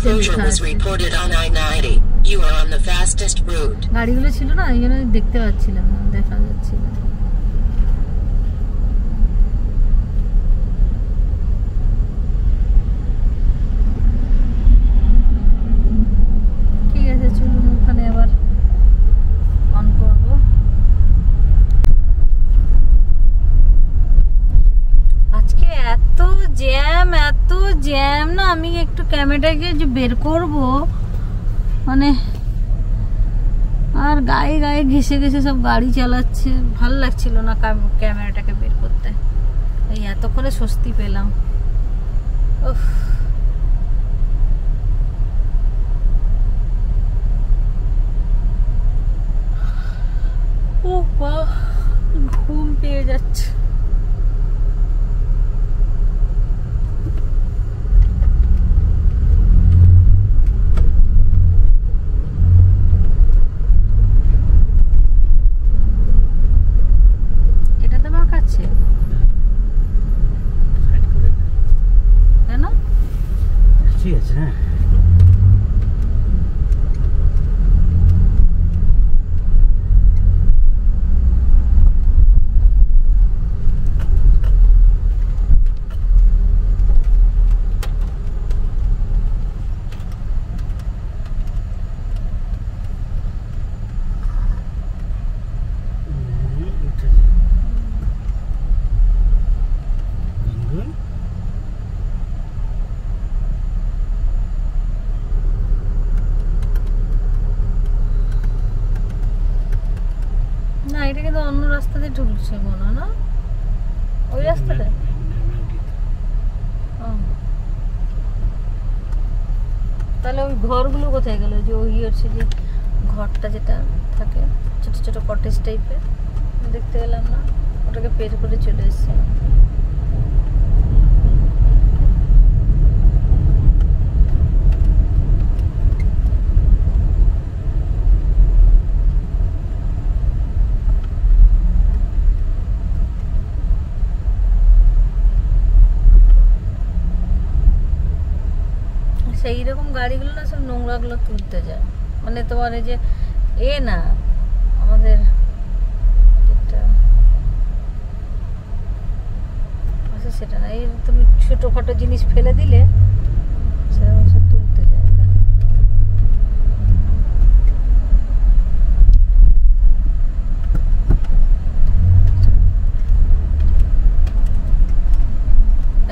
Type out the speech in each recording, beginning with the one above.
closure was reported on I-90. You are on the fastest route. গাড়িগুলো ছিল না, এই জন্য দেখতে পাচ্ছিলাম না, দেখা যাচ্ছিল। ঠিক আছে, চলুন ওখানে আবার অন করব। আজকে এত জ্যাম না, আমি একটু ক্যামেরাকে যে বের করব মানে আর গায়ে গায়ে ঘেসে ঘেসে সব গাড়ি চালাচ্ছে, ভালো লাগছিল না ক্যামেরাটাকে বের করতে। এই এতক্ষণে স্বস্তি পেলাম। ও বাহ, ঘুম পেয়ে যাচ্ছে। ঠিক আছে, হ্যাঁ। এটা কিন্তু অন্য রাস্তাতে ঢুকছে মনে না, ওই রাস্তাতে। তাহলে ওই ঘরগুলো কোথায় গেল? যে ওই হচ্ছে যে ঘরটা যেটা থাকে ছোট ছোট কটেজ টাইপের, দেখতে পেলাম না, ওটাকে পের করে চলে এসেছে। সেই রকম গাড়িগুলো না সব নোংরাগুলো তুলতে যায়, মানে তোমার এই যে না আমাদের আচ্ছা সেটা না, এই তুমি ছোটোখাটো জিনিস ফেলে দিলে সেরকম সব তুলতে যায়।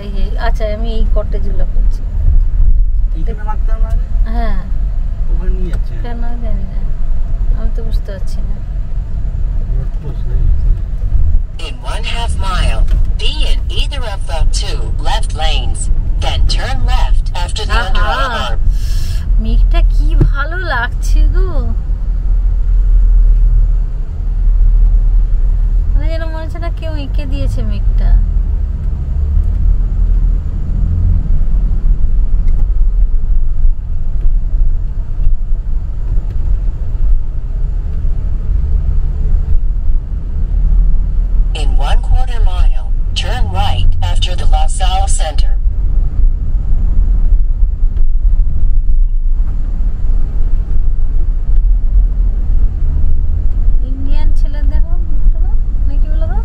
এই আচ্ছা, আমি এই কটেজগুলো করছি। হ্যাঁ, কেন জানি না, আমি তো বুঝতে পারছি না। In 1/2 mile, be in either of the 2 left lanes, then turn left after the underarm. মেঘটা কি ভালো লাগছে গো, মানে যেন মনে হচ্ছে না কেউ এঁকে দিয়েছে মেঘটা। In 1/4 mile, turn right after the La Salle Center. Indian ছেলে দেখো, নাকি বলো তো?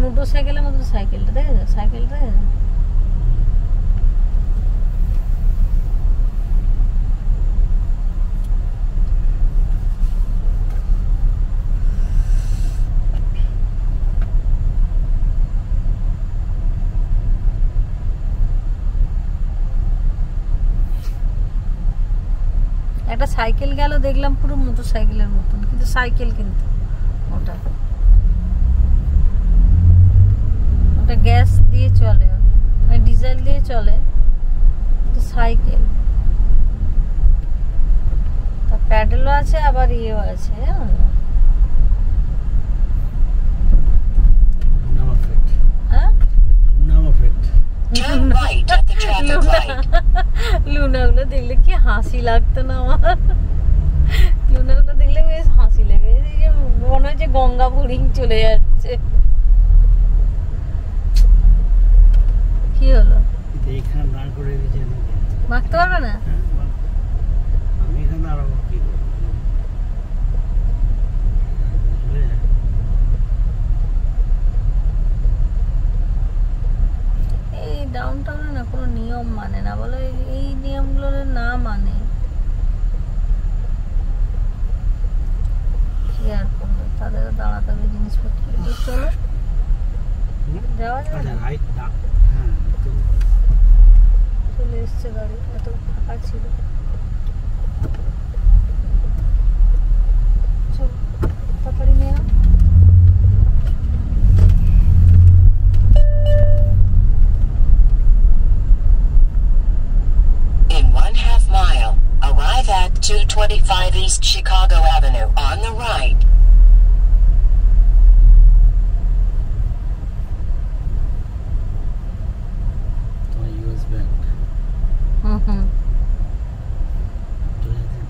মোটরসাইকেলের মতো সাইকেলটা দেখে যাও, সাইকেলটা দেখে যাও। একটা সাইকেল গেল দেখলাম, পুরো মোটরসাইকেলের মতন, কিন্তু সাইকেল কিন্তু ওটা গ্যাস দিয়ে চলে, ডিজেল দিয়ে চলে, সাইকেল। তা প্যাডেলও আছে, আবার ইয়েও আছে। লুনাগুলো দেখলে কি হাসি লাগতো না আমার, লুনাগুলো দেখলে বেশ হাসি লাগে, এই যে মনে হচ্ছে গঙ্গা বুড়িং চলে যাচ্ছে। কি হলো, এইখানে দাঁড় করে দিয়েছে, মাখতে পারবে না? আমি এখানে দাঁড়াবো কি করবো? এই ডাউন টাউনে না কোনো নিয়ম মানে না, বলো এই নিয়মগুলো না মানে কি আর করবে, তাদের দাঁড়াতে হবে জিনিসপত্র। চলো যাওয়া যাবে না? চলে এসছে গাড়ি, এত ফাঁকা ছিল। চলো তাড়াতাড়ি নিয়ে নাও। In 1/2 mile, arrive at 225 East Chicago Avenue on the right. US Bank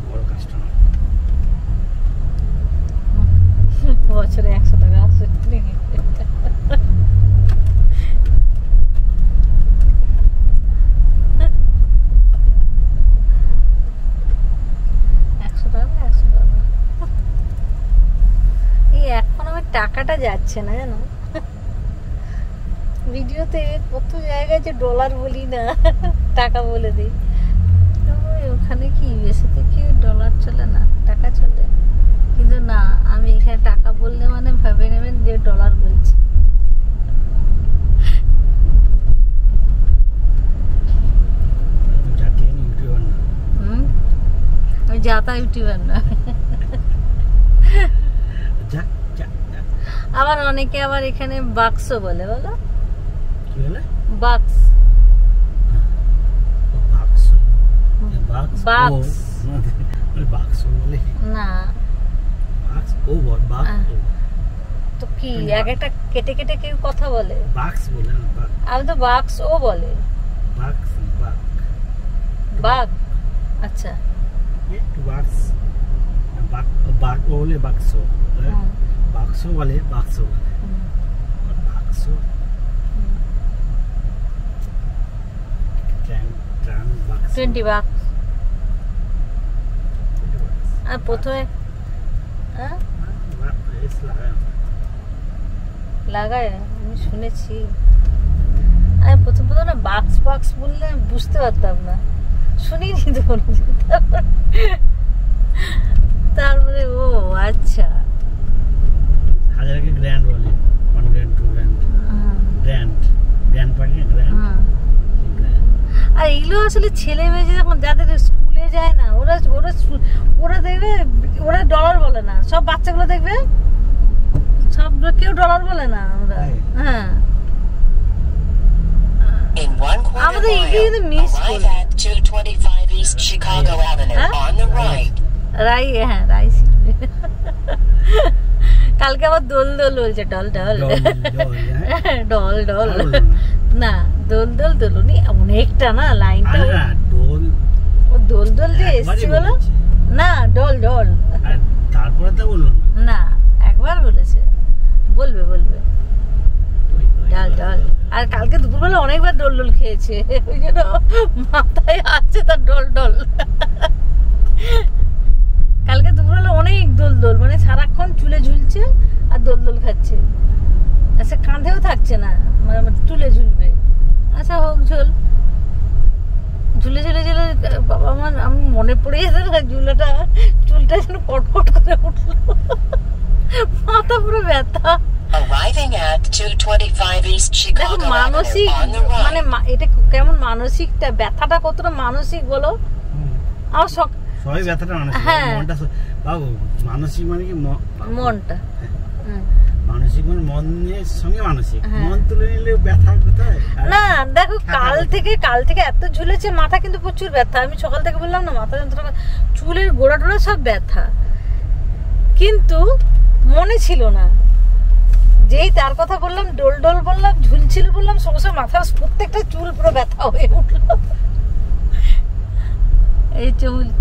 বড় কাস্টমার, বছরে 100 টাকা আসে। 100 টাকা, 100 টাকা। এই এখন আমার টাকাটা যাচ্ছে না জানো, ভিডিওতে কত জায়গায় যে ডলার বলি না, টাকা বলে দিই। ওখানে কি ইউএসএতে কি ডলার চলে না, টাকা চলে, কিন্তু না আমি এখানে টাকা বললে মানে ভাবে নেবেন যে ডলার বলছি। আমি যাতা ইউটিউবার না। আবার অনেকে আবার এখানে বাক্স বলে, বলো কি বলে? বাক্স, বাক্স বাক্স বলে না, বাক্স ও বাক্স তো কি এক একটা কেটে কেটে কেউ কথা বলে, বাক্স বলে না, আমি তো বাক্স ও বলে, বাক্স বাক বাক। আচ্ছা বাক্স বাক বাক বলে বাক্স, বাক্স বলে বাক্স বলে বাক্স। ট্রান বাক্স 20 বাক্স। আর প্রথমে লাগায় আমি শুনেছি, আমি প্রথম না বাক্স বাক্স বললে বুঝতে পারতাম না, শুনিনি তো কোনোদিন। তারপরে ও আচ্ছা, হাজারকে গ্র্যান্ড বলে, 1 grand 2 grand grand grand party grand. আর এগুলো আসলে ছেলে মেয়ে যখন যাদের স্কুলে যায় না, ওরা ওরা ওরা দেখবে ওরা ডলার বলে না, সব বাচ্চাগুলো দেখবে সব কেউ ডলার বলে না ওরা। হ্যাঁ In 1/4 আমাদের mile, এগুলো মিস arrive করি। at 225 East Chicago Avenue on the right. রাই, হ্যাঁ রাই। কালকে আবার দোল দোল বলছে, ডল ডল ডল ডল না, দোল দোল দোলনি অনেকটা না লাইনটা, ডোল ও দোল দোল যে এসছি বলো না, ডল ডল তারপরে তো বললো না, একবার বলেছে, বলবে বলবে ডল ডল। আর কালকে দুপুরবেলা অনেকবার ডোল ডোল খেয়েছে, ওই জন্য মাথায় আছে তার ডল ডল। কালকে দুপুরবেলা অনেক দোল দোল, মানে সারাক্ষণ চুলে ঝুলছে আর দোল দোল খাচ্ছে, আচ্ছা কাঁধেও থাকছে না, মানে চুলে ঝুলবে। আচ্ছা হোক ঝোল, ঝুলে ঝুলে ঝুলে বাবা আমার আমি মনে পড়ে যেত না, ঝুলাটা চুলটা যেন কটকট করে উঠলো, মাথা পুরো ব্যথা। Arriving at 225 East দেখো Chicago মানসিক Avenue on the মানে right. এটা কেমন মানসিকটা, ব্যথাটা কতটা মানসিক বলো। আমার সবাই ব্যথাটা মানসিক, হ্যাঁ। মনটা বাবু মানসিক মানে কি মনটা, মানসিক মানে মনের সঙ্গে মানসিক, মন তুলে নিলে ব্যথা কোথায়? না দেখো কাল থেকে এত ঝুলেছে মাথা, কিন্তু প্রচুর ব্যথা। আমি সকাল থেকে বললাম না মাথা যন্ত্রণা, চুলের গোড়া টোড়া সব ব্যথা, কিন্তু মনে ছিল না। যেই তার কথা বললাম, ডোল ডোল বললাম, ঝুলছিল বললাম, সঙ্গে সঙ্গে মাথার প্রত্যেকটা চুল পুরো ব্যথা হয়ে উঠলো। এই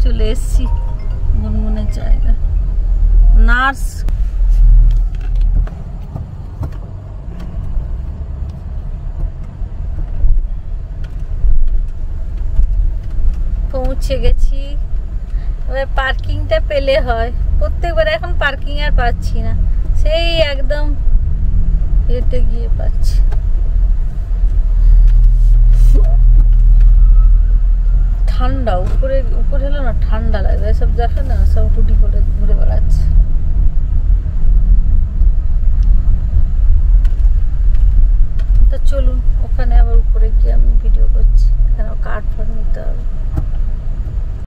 চলে এসছি মুনমুনের যায় না। নার্স পৌঁছে গেছি। এবার পার্কিংটা পেলে হয়, প্রত্যেকবার এখন পার্কিং আর পাচ্ছি না, সেই একদম এতে গিয়ে পাচ্ছি। ঠান্ডা উপরে হলো না, ঠান্ডা লাগবে। সব দেখে না, সব হুডি করে ঘুরে বেড়াচ্ছে। তো চলুন, ওখানে আবার উপরে গিয়ে আমি ভিডিও করছি। এখানে কাঠ ফাট নিতে হবে।